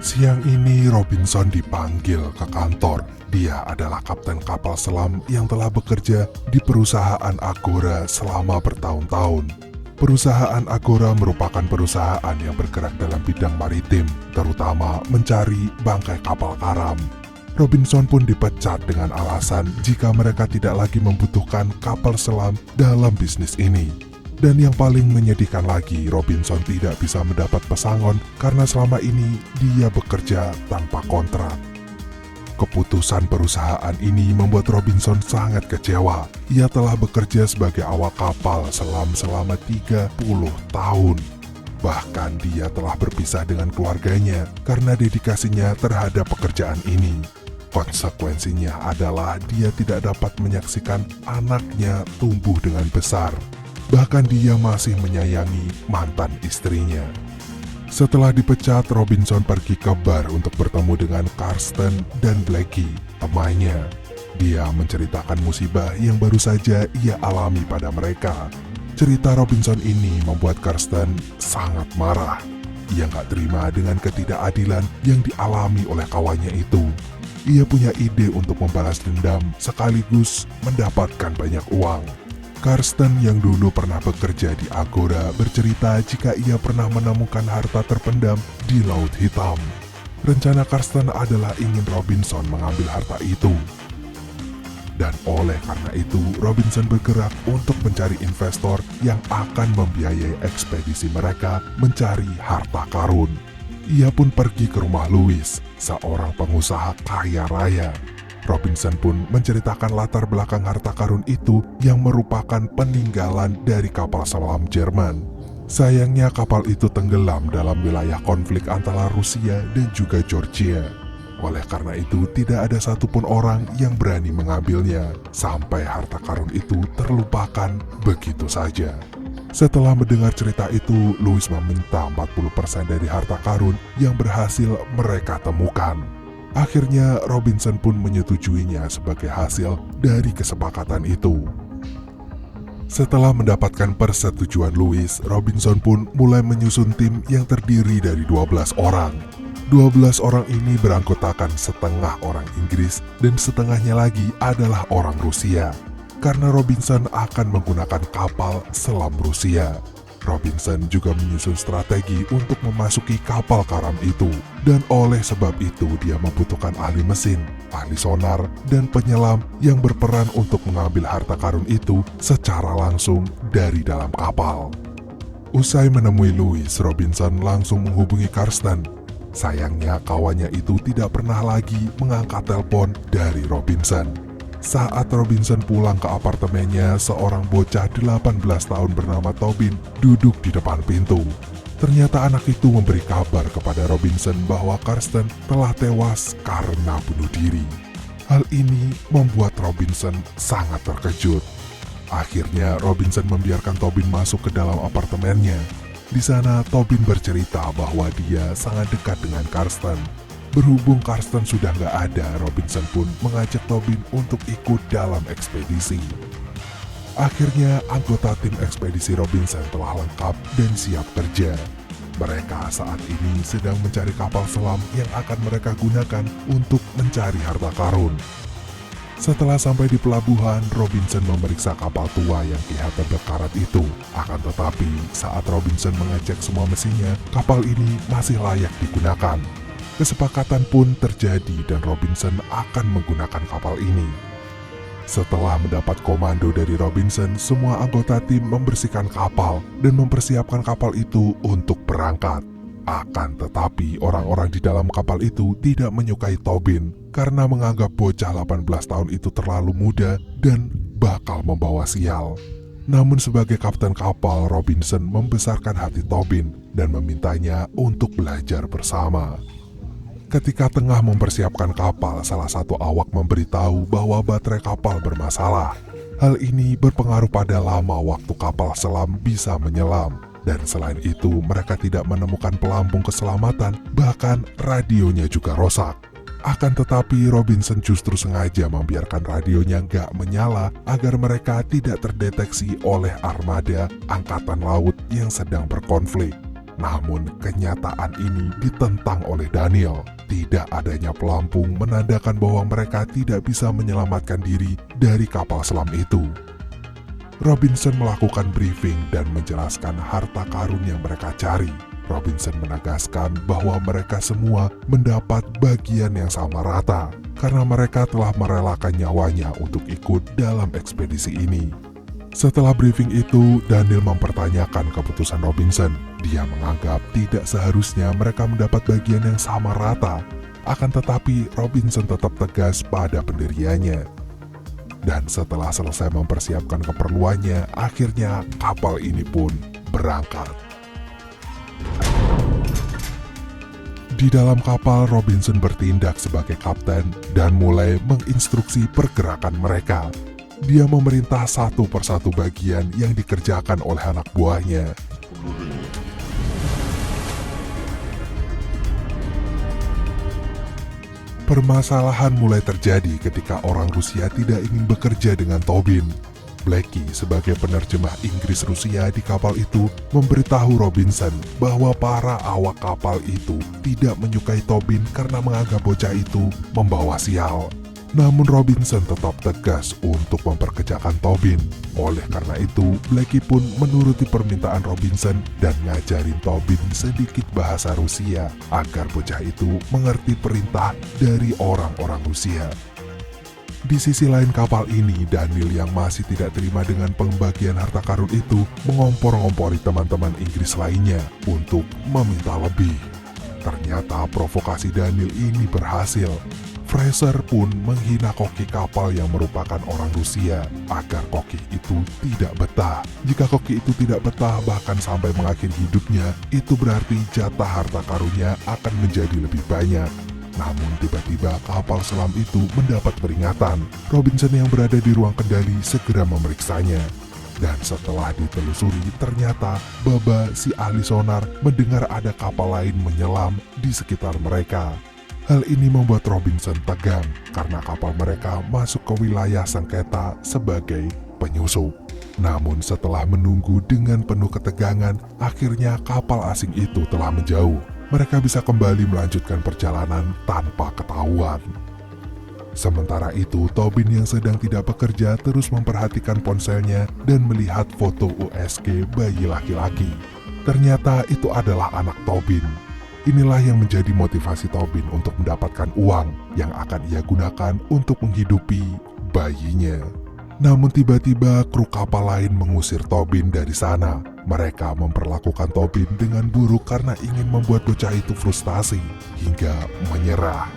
Siang ini Robinson dipanggil ke kantor. Dia adalah kapten kapal selam yang telah bekerja di perusahaan Agora selama bertahun-tahun. Perusahaan Agora merupakan perusahaan yang bergerak dalam bidang maritim, terutama mencari bangkai kapal karam. Robinson pun dipecat dengan alasan jika mereka tidak lagi membutuhkan kapal selam dalam bisnis ini. Dan yang paling menyedihkan lagi, Robinson tidak bisa mendapat pesangon karena selama ini dia bekerja tanpa kontrak. Keputusan perusahaan ini membuat Robinson sangat kecewa. Ia telah bekerja sebagai awak kapal selam selama 30 tahun. Bahkan dia telah berpisah dengan keluarganya karena dedikasinya terhadap pekerjaan ini. Konsekuensinya adalah dia tidak dapat menyaksikan anaknya tumbuh dengan besar. Bahkan dia masih menyayangi mantan istrinya. Setelah dipecat, Robinson pergi ke bar untuk bertemu dengan Karsten dan Blackie, temannya. Dia menceritakan musibah yang baru saja ia alami pada mereka. Cerita Robinson ini membuat Karsten sangat marah. Ia gak terima dengan ketidakadilan yang dialami oleh kawannya itu. Ia punya ide untuk membalas dendam sekaligus mendapatkan banyak uang. Karsten yang dulu pernah bekerja di Agora bercerita jika ia pernah menemukan harta terpendam di Laut Hitam. Rencana Karsten adalah ingin Robinson mengambil harta itu. Dan oleh karena itu, Robinson bergerak untuk mencari investor yang akan membiayai ekspedisi mereka mencari harta karun. Ia pun pergi ke rumah Louis, seorang pengusaha kaya raya. Robinson pun menceritakan latar belakang harta karun itu yang merupakan peninggalan dari kapal selam Jerman. Sayangnya kapal itu tenggelam dalam wilayah konflik antara Rusia dan juga Georgia. Oleh karena itu tidak ada satupun orang yang berani mengambilnya, sampai harta karun itu terlupakan begitu saja. Setelah mendengar cerita itu, Louis meminta 40% dari harta karun yang berhasil mereka temukan. Akhirnya Robinson pun menyetujuinya sebagai hasil dari kesepakatan itu. Setelah mendapatkan persetujuan Louis, Robinson pun mulai menyusun tim yang terdiri dari 12 orang. 12 orang ini beranggotakan setengah orang Inggris dan setengahnya lagi adalah orang Rusia. Karena Robinson akan menggunakan kapal selam Rusia. Robinson juga menyusun strategi untuk memasuki kapal karam itu. Dan oleh sebab itu dia membutuhkan ahli mesin, ahli sonar, dan penyelam yang berperan untuk mengambil harta karun itu secara langsung dari dalam kapal. Usai menemui Louis, Robinson langsung menghubungi Karsten. Sayangnya kawannya itu tidak pernah lagi mengangkat telepon dari Robinson. Saat Robinson pulang ke apartemennya, seorang bocah 18 tahun bernama Tobin duduk di depan pintu. Ternyata anak itu memberi kabar kepada Robinson bahwa Karsten telah tewas karena bunuh diri. Hal ini membuat Robinson sangat terkejut. Akhirnya Robinson membiarkan Tobin masuk ke dalam apartemennya. Di sana Tobin bercerita bahwa dia sangat dekat dengan Karsten. Berhubung Karsten sudah gak ada, Robinson pun mengajak Tobin untuk ikut dalam ekspedisi. Akhirnya anggota tim ekspedisi Robinson telah lengkap dan siap kerja. Mereka saat ini sedang mencari kapal selam yang akan mereka gunakan untuk mencari harta karun. Setelah sampai di pelabuhan, Robinson memeriksa kapal tua yang kelihatan berkarat itu. Akan tetapi saat Robinson mengecek semua mesinnya, kapal ini masih layak digunakan. Kesepakatan pun terjadi dan Robinson akan menggunakan kapal ini. Setelah mendapat komando dari Robinson, semua anggota tim membersihkan kapal dan mempersiapkan kapal itu untuk berangkat. Akan tetapi orang-orang di dalam kapal itu tidak menyukai Tobin karena menganggap bocah 18 tahun itu terlalu muda dan bakal membawa sial. Namun sebagai kapten kapal, Robinson membesarkan hati Tobin dan memintanya untuk belajar bersama. Ketika tengah mempersiapkan kapal, salah satu awak memberitahu bahwa baterai kapal bermasalah. Hal ini berpengaruh pada lama waktu kapal selam bisa menyelam. Dan selain itu, mereka tidak menemukan pelampung keselamatan, bahkan radionya juga rusak. Akan tetapi Robinson justru sengaja membiarkan radionya nggak menyala agar mereka tidak terdeteksi oleh armada angkatan laut yang sedang berkonflik. Namun kenyataan ini ditentang oleh Daniel. Tidak adanya pelampung menandakan bahwa mereka tidak bisa menyelamatkan diri dari kapal selam itu. Robinson melakukan briefing dan menjelaskan harta karun yang mereka cari. Robinson menegaskan bahwa mereka semua mendapat bagian yang sama rata karena mereka telah merelakan nyawanya untuk ikut dalam ekspedisi ini. Setelah briefing itu, Daniel mempertanyakan keputusan Robinson. Dia menganggap tidak seharusnya mereka mendapat bagian yang sama rata. Akan tetapi, Robinson tetap tegas pada pendiriannya. Dan setelah selesai mempersiapkan keperluannya, akhirnya kapal ini pun berangkat. Di dalam kapal, Robinson bertindak sebagai kapten dan mulai menginstruksi pergerakan mereka. Dia memerintah satu persatu bagian yang dikerjakan oleh anak buahnya. Permasalahan mulai terjadi ketika orang Rusia tidak ingin bekerja dengan Tobin. Blackie sebagai penerjemah Inggris Rusia di kapal itu memberitahu Robinson bahwa para awak kapal itu tidak menyukai Tobin karena menganggap bocah itu membawa sial. Namun Robinson tetap tegas untuk memperkerjakan Tobin. Oleh karena itu, Blackie pun menuruti permintaan Robinson dan ngajarin Tobin sedikit bahasa Rusia agar bocah itu mengerti perintah dari orang-orang Rusia. Di sisi lain kapal ini, Daniel yang masih tidak terima dengan pembagian harta karun itu mengompor-ngompori teman-teman Inggris lainnya untuk meminta lebih. Ternyata provokasi Daniel ini berhasil. Fraser pun menghina koki kapal yang merupakan orang Rusia agar koki itu tidak betah. Jika koki itu tidak betah bahkan sampai mengakhiri hidupnya, itu berarti jatah harta karunnya akan menjadi lebih banyak. Namun tiba-tiba kapal selam itu mendapat peringatan. Robinson yang berada di ruang kendali segera memeriksanya. Dan setelah ditelusuri, ternyata Baba si ahli sonar mendengar ada kapal lain menyelam di sekitar mereka. Hal ini membuat Robinson tegang karena kapal mereka masuk ke wilayah sengketa sebagai penyusup. Namun setelah menunggu dengan penuh ketegangan, akhirnya kapal asing itu telah menjauh. Mereka bisa kembali melanjutkan perjalanan tanpa ketahuan. Sementara itu, Tobin yang sedang tidak bekerja terus memperhatikan ponselnya dan melihat foto USG bayi laki-laki. Ternyata itu adalah anak Tobin. Inilah yang menjadi motivasi Tobin untuk mendapatkan uang yang akan ia gunakan untuk menghidupi bayinya. Namun tiba-tiba kru kapal lain mengusir Tobin dari sana. Mereka memperlakukan Tobin dengan buruk karena ingin membuat bocah itu frustasi hingga menyerah.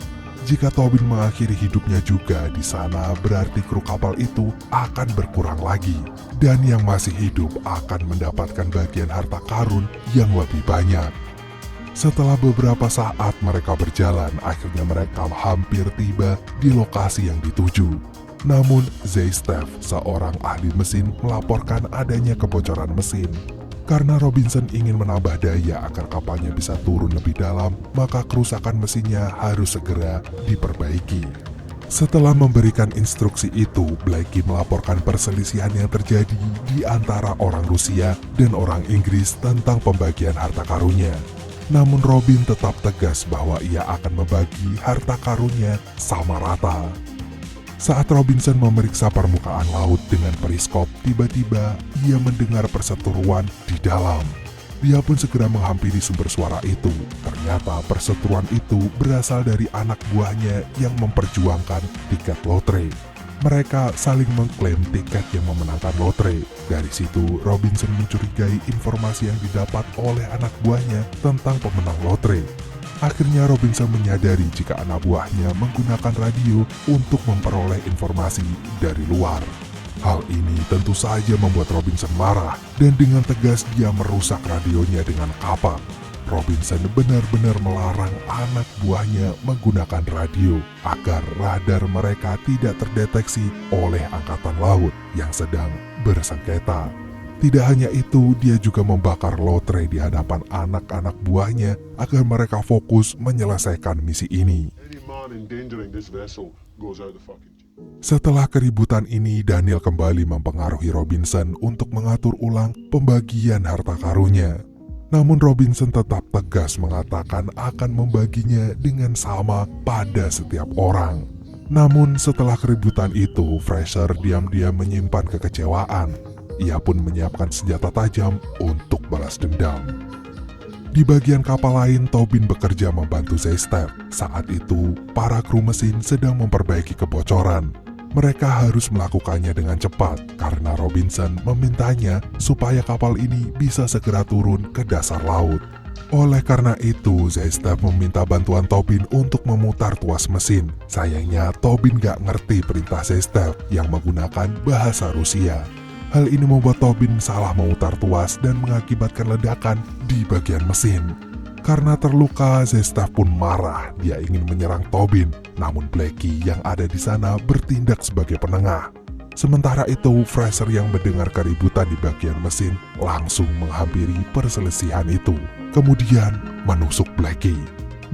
Jika Tobin mengakhiri hidupnya juga di sana, berarti kru kapal itu akan berkurang lagi. Dan yang masih hidup akan mendapatkan bagian harta karun yang lebih banyak. Setelah beberapa saat mereka berjalan, akhirnya mereka hampir tiba di lokasi yang dituju. Namun, Zaystev, seorang ahli mesin, melaporkan adanya kebocoran mesin. Karena Robinson ingin menambah daya agar kapalnya bisa turun lebih dalam, maka kerusakan mesinnya harus segera diperbaiki. Setelah memberikan instruksi itu, Blackie melaporkan perselisihan yang terjadi di antara orang Rusia dan orang Inggris tentang pembagian harta karunnya. Namun Robin tetap tegas bahwa ia akan membagi harta karunnya sama rata. Saat Robinson memeriksa permukaan laut dengan periskop, tiba-tiba ia mendengar perseteruan di dalam. Dia pun segera menghampiri sumber suara itu. Ternyata perseteruan itu berasal dari anak buahnya yang memperjuangkan tiket lotre. Mereka saling mengklaim tiket yang memenangkan lotre. Dari situ, Robinson mencurigai informasi yang didapat oleh anak buahnya tentang pemenang lotre. Akhirnya Robinson menyadari jika anak buahnya menggunakan radio untuk memperoleh informasi dari luar. Hal ini tentu saja membuat Robinson marah dan dengan tegas dia merusak radionya dengan kapak. Robinson benar-benar melarang anak buahnya menggunakan radio agar radar mereka tidak terdeteksi oleh angkatan laut yang sedang bersengketa. Tidak hanya itu, dia juga membakar lotre di hadapan anak-anak buahnya agar mereka fokus menyelesaikan misi ini. Setelah keributan ini, Daniel kembali mempengaruhi Robinson untuk mengatur ulang pembagian harta karunnya. Namun Robinson tetap tegas mengatakan akan membaginya dengan sama pada setiap orang. Namun setelah keributan itu, Fraser diam-diam menyimpan kekecewaan. Ia pun menyiapkan senjata tajam untuk balas dendam. Di bagian kapal lain, Tobin bekerja membantu Zeystep. Saat itu, para kru mesin sedang memperbaiki kebocoran. Mereka harus melakukannya dengan cepat karena Robinson memintanya supaya kapal ini bisa segera turun ke dasar laut. Oleh karena itu, Zeystep meminta bantuan Tobin untuk memutar tuas mesin. Sayangnya, Tobin gak ngerti perintah Zeystep yang menggunakan bahasa Rusia. Hal ini membuat Tobin salah memutar tuas dan mengakibatkan ledakan di bagian mesin. Karena terluka, Zeystep pun marah. Dia ingin menyerang Tobin, namun Blackie yang ada di sana bertindak sebagai penengah. Sementara itu, Fraser yang mendengar keributan di bagian mesin langsung menghampiri perselisihan itu. Kemudian menusuk Blackie.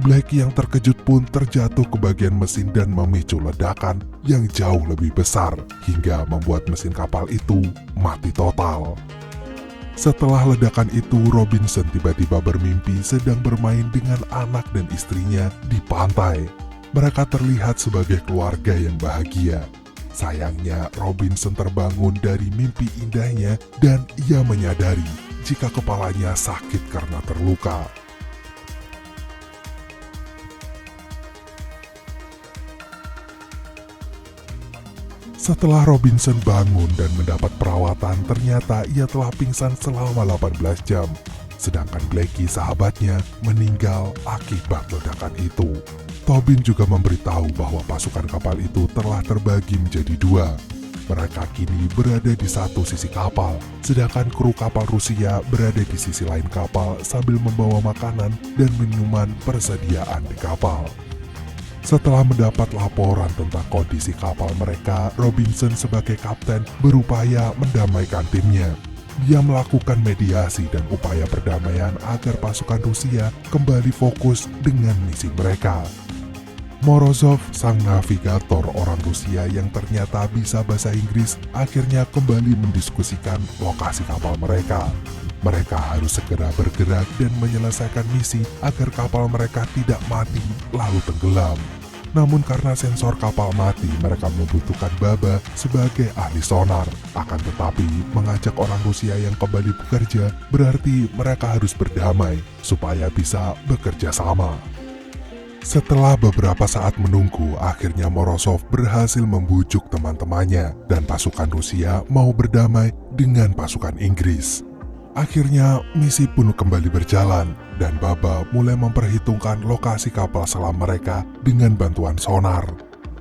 Blackie yang terkejut pun terjatuh ke bagian mesin dan memicu ledakan yang jauh lebih besar hingga membuat mesin kapal itu mati total. Setelah ledakan itu, Robinson tiba-tiba bermimpi sedang bermain dengan anak dan istrinya di pantai. Mereka terlihat sebagai keluarga yang bahagia. Sayangnya, Robinson terbangun dari mimpi indahnya dan ia menyadari jika kepalanya sakit karena terluka. Setelah Robinson bangun dan mendapat perawatan, ternyata ia telah pingsan selama 18 jam. Sedangkan Blackie, sahabatnya, meninggal akibat ledakan itu. Tobin juga memberitahu bahwa pasukan kapal itu telah terbagi menjadi dua. Mereka kini berada di satu sisi kapal, sedangkan kru kapal Rusia berada di sisi lain kapal sambil membawa makanan dan minuman persediaan di kapal. Setelah mendapat laporan tentang kondisi kapal mereka, Robinson sebagai kapten berupaya mendamaikan timnya. Dia melakukan mediasi dan upaya perdamaian agar pasukan Rusia kembali fokus dengan misi mereka. Morozov, sang navigator orang Rusia yang ternyata bisa bahasa Inggris, akhirnya kembali mendiskusikan lokasi kapal mereka. Mereka harus segera bergerak dan menyelesaikan misi agar kapal mereka tidak mati lalu tenggelam. Namun karena sensor kapal mati, mereka membutuhkan Baba sebagai ahli sonar. Akan tetapi, mengajak orang Rusia yang kembali bekerja berarti mereka harus berdamai supaya bisa bekerja sama. Setelah beberapa saat menunggu, akhirnya Morozov berhasil membujuk teman-temannya dan pasukan Rusia mau berdamai dengan pasukan Inggris. Akhirnya misi pun kembali berjalan dan Baba mulai memperhitungkan lokasi kapal selam mereka dengan bantuan sonar.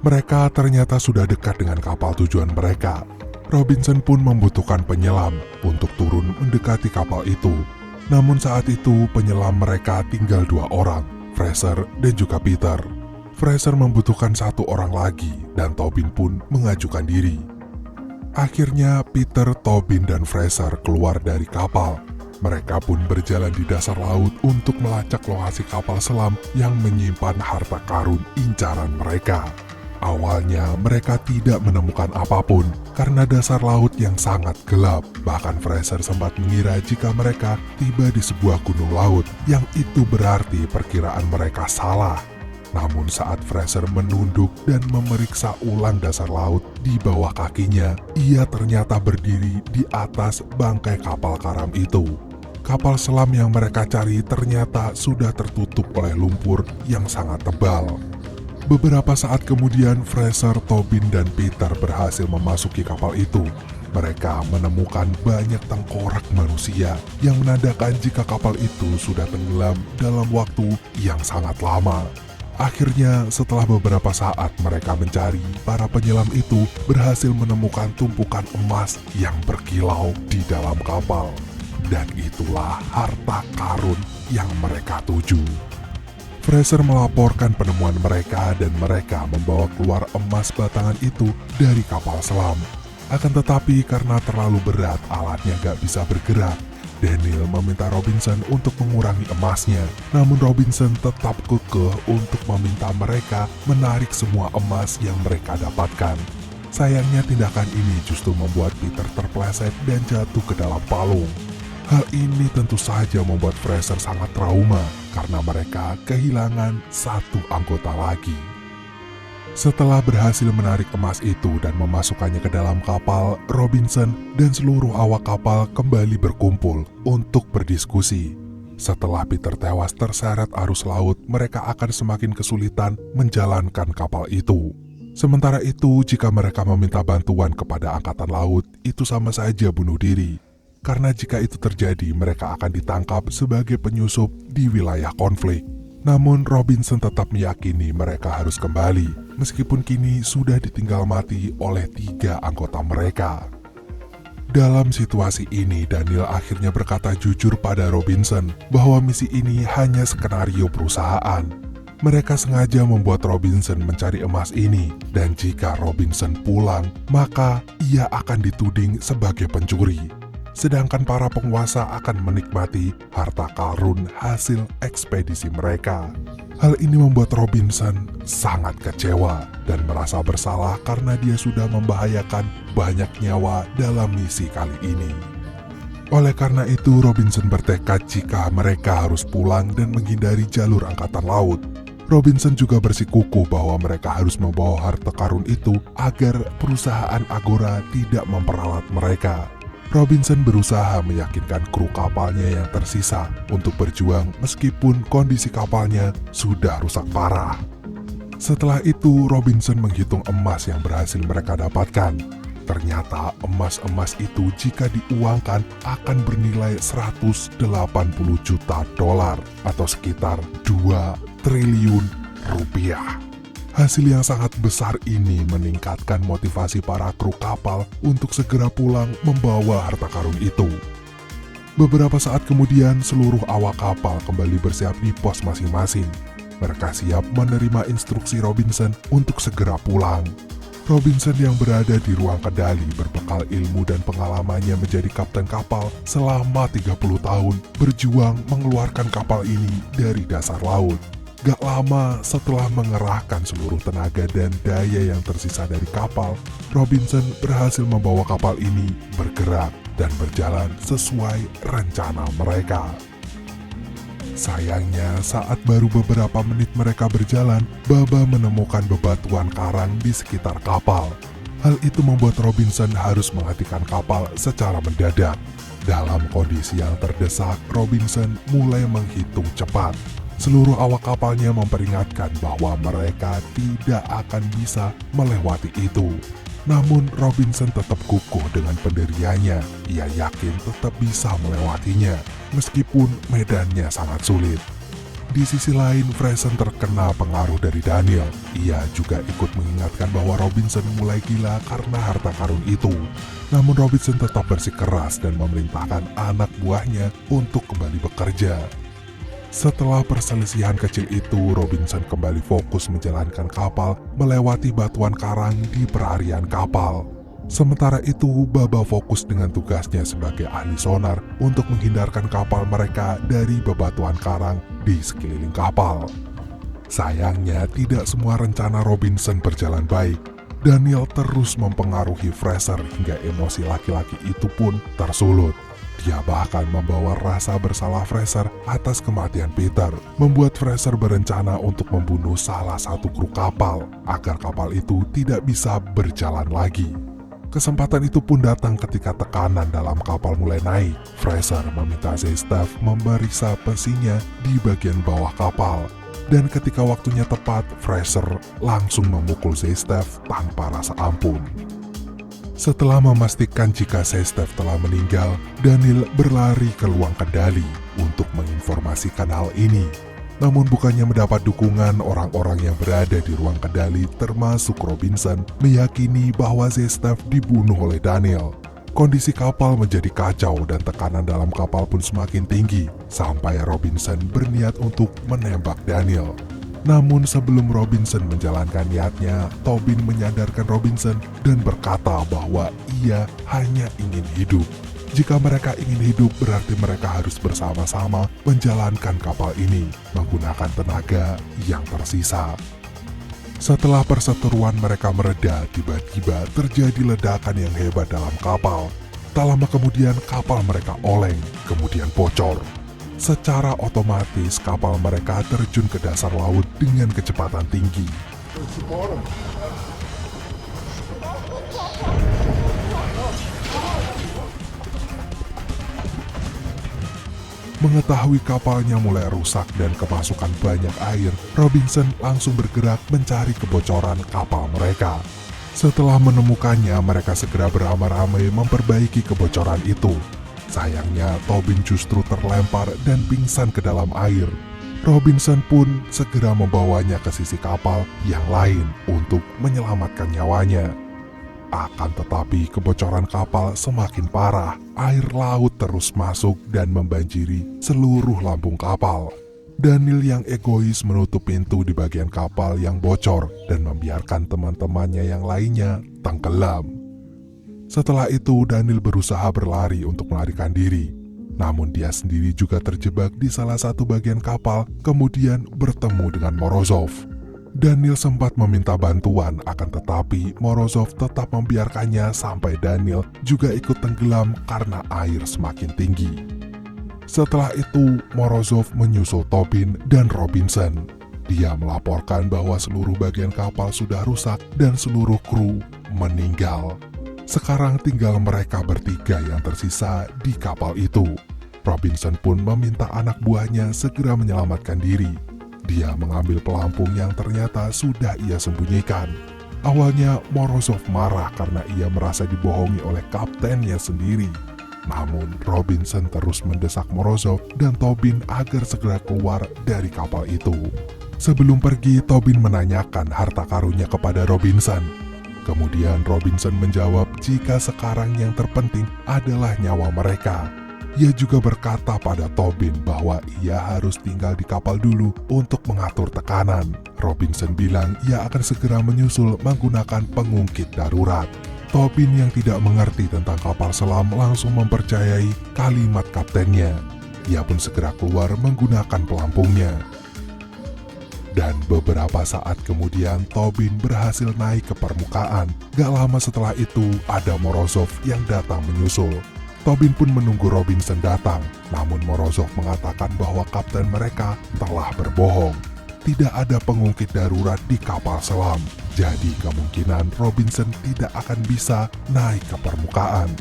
Mereka ternyata sudah dekat dengan kapal tujuan mereka. Robinson pun membutuhkan penyelam untuk turun mendekati kapal itu. Namun saat itu penyelam mereka tinggal 2 orang, Fraser dan juga Peter. Fraser membutuhkan 1 orang lagi dan Tobin pun mengajukan diri. Akhirnya Peter, Tobin, dan Fraser keluar dari kapal. Mereka pun berjalan di dasar laut untuk melacak lokasi kapal selam yang menyimpan harta karun incaran mereka. Awalnya mereka tidak menemukan apapun karena dasar laut yang sangat gelap. Bahkan Fraser sempat mengira jika mereka tiba di sebuah gunung laut, yang itu berarti perkiraan mereka salah. Namun saat Fraser menunduk dan memeriksa ulang dasar laut di bawah kakinya, ia ternyata berdiri di atas bangkai kapal karam itu. Kapal selam yang mereka cari ternyata sudah tertutup oleh lumpur yang sangat tebal. Beberapa saat kemudian, Fraser, Tobin, dan Peter berhasil memasuki kapal itu. Mereka menemukan banyak tengkorak manusia yang menandakan jika kapal itu sudah tenggelam dalam waktu yang sangat lama. Akhirnya, setelah beberapa saat mereka mencari, para penyelam itu berhasil menemukan tumpukan emas yang berkilau di dalam kapal. Dan itulah harta karun yang mereka tuju. Fraser melaporkan penemuan mereka dan mereka membawa keluar emas batangan itu dari kapal selam. Akan tetapi karena terlalu berat, alatnya gak bisa bergerak. Daniel meminta Robinson untuk mengurangi emasnya, namun Robinson tetap kekeh untuk meminta mereka menarik semua emas yang mereka dapatkan. Sayangnya tindakan ini justru membuat Peter terpleset dan jatuh ke dalam palung. Hal ini tentu saja membuat Fraser sangat trauma karena mereka kehilangan satu anggota lagi. Setelah berhasil menarik emas itu dan memasukkannya ke dalam kapal, Robinson dan seluruh awak kapal kembali berkumpul untuk berdiskusi. Setelah Peter tewas terseret arus laut, mereka akan semakin kesulitan menjalankan kapal itu. Sementara itu, jika mereka meminta bantuan kepada angkatan laut, itu sama saja bunuh diri. Karena jika itu terjadi, mereka akan ditangkap sebagai penyusup di wilayah konflik. Namun Robinson tetap meyakini mereka harus kembali, meskipun kini sudah ditinggal mati oleh 3 anggota mereka. Dalam situasi ini, Daniel akhirnya berkata jujur pada Robinson bahwa misi ini hanya skenario perusahaan. Mereka sengaja membuat Robinson mencari emas ini, dan jika Robinson pulang, maka ia akan dituding sebagai pencuri. Sedangkan para penguasa akan menikmati harta karun hasil ekspedisi mereka. Hal ini membuat Robinson sangat kecewa dan merasa bersalah karena dia sudah membahayakan banyak nyawa dalam misi kali ini. Oleh karena itu, Robinson bertekad jika mereka harus pulang dan menghindari jalur angkatan laut. Robinson juga bersikukuh bahwa mereka harus membawa harta karun itu agar perusahaan Agora tidak memperalat mereka. Robinson berusaha meyakinkan kru kapalnya yang tersisa untuk berjuang meskipun kondisi kapalnya sudah rusak parah. Setelah itu, Robinson menghitung emas yang berhasil mereka dapatkan. Ternyata emas-emas itu jika diuangkan akan bernilai 180 juta dolar atau sekitar 2 triliun rupiah. Hasil yang sangat besar ini meningkatkan motivasi para kru kapal untuk segera pulang membawa harta karun itu. Beberapa saat kemudian, seluruh awak kapal kembali bersiap di pos masing-masing. Mereka siap menerima instruksi Robinson untuk segera pulang. Robinson yang berada di ruang kendali berbekal ilmu dan pengalamannya menjadi kapten kapal selama 30 tahun berjuang mengeluarkan kapal ini dari dasar laut. Gak lama setelah mengerahkan seluruh tenaga dan daya yang tersisa dari kapal, Robinson berhasil membawa kapal ini bergerak dan berjalan sesuai rencana mereka. Sayangnya, saat baru beberapa menit mereka berjalan, Baba menemukan bebatuan karang di sekitar kapal. Hal itu membuat Robinson harus menghentikan kapal secara mendadak. Dalam kondisi yang terdesak, Robinson mulai menghitung cepat. Seluruh awak kapalnya memperingatkan bahwa mereka tidak akan bisa melewati itu. Namun Robinson tetap kukuh dengan pendiriannya. Ia yakin tetap bisa melewatinya, meskipun medannya sangat sulit. Di sisi lain, Fraser terkena pengaruh dari Daniel. Ia juga ikut mengingatkan bahwa Robinson mulai gila karena harta karun itu. Namun Robinson tetap bersikeras dan memerintahkan anak buahnya untuk kembali bekerja. Setelah perselisihan kecil itu, Robinson kembali fokus menjalankan kapal melewati batuan karang di perarian kapal. Sementara itu, Baba fokus dengan tugasnya sebagai ahli sonar untuk menghindarkan kapal mereka dari bebatuan karang di sekeliling kapal. Sayangnya, tidak semua rencana Robinson berjalan baik. Daniel terus mempengaruhi Fraser hingga emosi laki-laki itu pun tersulut. Dia bahkan membawa rasa bersalah Fraser atas kematian Peter, membuat Fraser berencana untuk membunuh salah satu kru kapal agar kapal itu tidak bisa berjalan lagi. Kesempatan itu pun datang ketika tekanan dalam kapal mulai naik. Fraser meminta Zestaf memeriksa pesinya di bagian bawah kapal. Dan ketika waktunya tepat, Fraser langsung memukul Zestaf tanpa rasa ampun. Setelah memastikan jika Zestaf telah meninggal, Daniel berlari ke ruang kendali untuk menginformasikan hal ini. Namun bukannya mendapat dukungan, orang-orang yang berada di ruang kendali termasuk Robinson meyakini bahwa Zestaf dibunuh oleh Daniel. Kondisi kapal menjadi kacau dan tekanan dalam kapal pun semakin tinggi sampai Robinson berniat untuk menembak Daniel. Namun sebelum Robinson menjalankan niatnya, Tobin menyadarkan Robinson dan berkata bahwa ia hanya ingin hidup. Jika mereka ingin hidup, berarti mereka harus bersama-sama menjalankan kapal ini menggunakan tenaga yang tersisa. Setelah perseteruan mereka mereda, tiba-tiba terjadi ledakan yang hebat dalam kapal. Tak lama kemudian kapal mereka oleng, kemudian bocor. Secara otomatis kapal mereka terjun ke dasar laut dengan kecepatan tinggi. Mengetahui kapalnya mulai rusak dan kemasukan banyak air, Robinson langsung bergerak mencari kebocoran kapal mereka. Setelah menemukannya, mereka segera beramai-ramai memperbaiki kebocoran itu. Sayangnya, Tobin justru terlempar dan pingsan ke dalam air. Robinson pun segera membawanya ke sisi kapal yang lain untuk menyelamatkan nyawanya. Akan tetapi kebocoran kapal semakin parah, air laut terus masuk dan membanjiri seluruh lambung kapal. Daniel yang egois menutup pintu di bagian kapal yang bocor dan membiarkan teman-temannya yang lainnya tenggelam. Setelah itu Daniel berusaha berlari untuk melarikan diri. Namun dia sendiri juga terjebak di salah satu bagian kapal, kemudian bertemu dengan Morozov. Daniel sempat meminta bantuan, akan tetapi Morozov tetap membiarkannya sampai Daniel juga ikut tenggelam karena air semakin tinggi. Setelah itu, Morozov menyusul Tobin dan Robinson. Dia melaporkan bahwa seluruh bagian kapal sudah rusak dan seluruh kru meninggal. Sekarang tinggal mereka bertiga yang tersisa di kapal itu. Robinson pun meminta anak buahnya segera menyelamatkan diri. Dia mengambil pelampung yang ternyata sudah ia sembunyikan. Awalnya Morozov marah karena ia merasa dibohongi oleh kaptennya sendiri. Namun Robinson terus mendesak Morozov dan Tobin agar segera keluar dari kapal itu. Sebelum pergi, Tobin menanyakan harta karunnya kepada Robinson. Kemudian Robinson menjawab jika sekarang yang terpenting adalah nyawa mereka. Ia juga berkata pada Tobin bahwa ia harus tinggal di kapal dulu untuk mengatur tekanan. Robinson bilang ia akan segera menyusul menggunakan pengungkit darurat. Tobin yang tidak mengerti tentang kapal selam langsung mempercayai kalimat kaptennya. Ia pun segera keluar menggunakan pelampungnya. Dan beberapa saat kemudian Tobin berhasil naik ke permukaan. Gak lama setelah itu ada Morozov yang datang menyusul. Tobin pun menunggu Robinson datang, namun Morozov mengatakan bahwa kapten mereka telah berbohong. Tidak ada pengungkit darurat di kapal selam, jadi kemungkinan Robinson tidak akan bisa naik ke permukaan.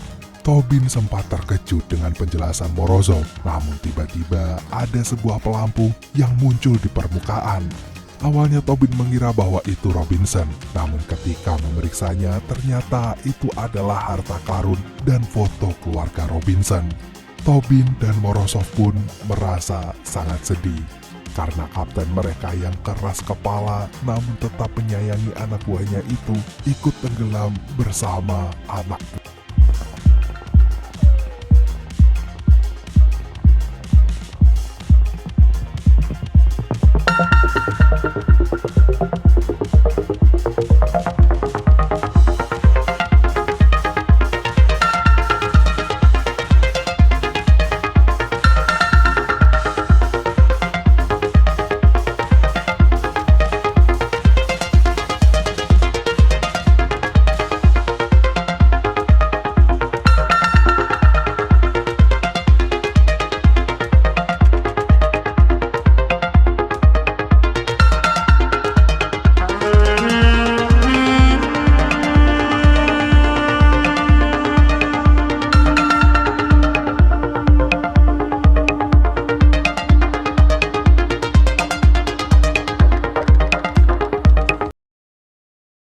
Tobin sempat terkejut dengan penjelasan Morozov, namun tiba-tiba ada sebuah pelampung yang muncul di permukaan. Awalnya Tobin mengira bahwa itu Robinson, namun ketika memeriksanya ternyata itu adalah harta karun dan foto keluarga Robinson. Tobin dan Morozov pun merasa sangat sedih karena kapten mereka yang keras kepala namun tetap menyayangi anak buahnya itu ikut tenggelam bersama anak buahnya.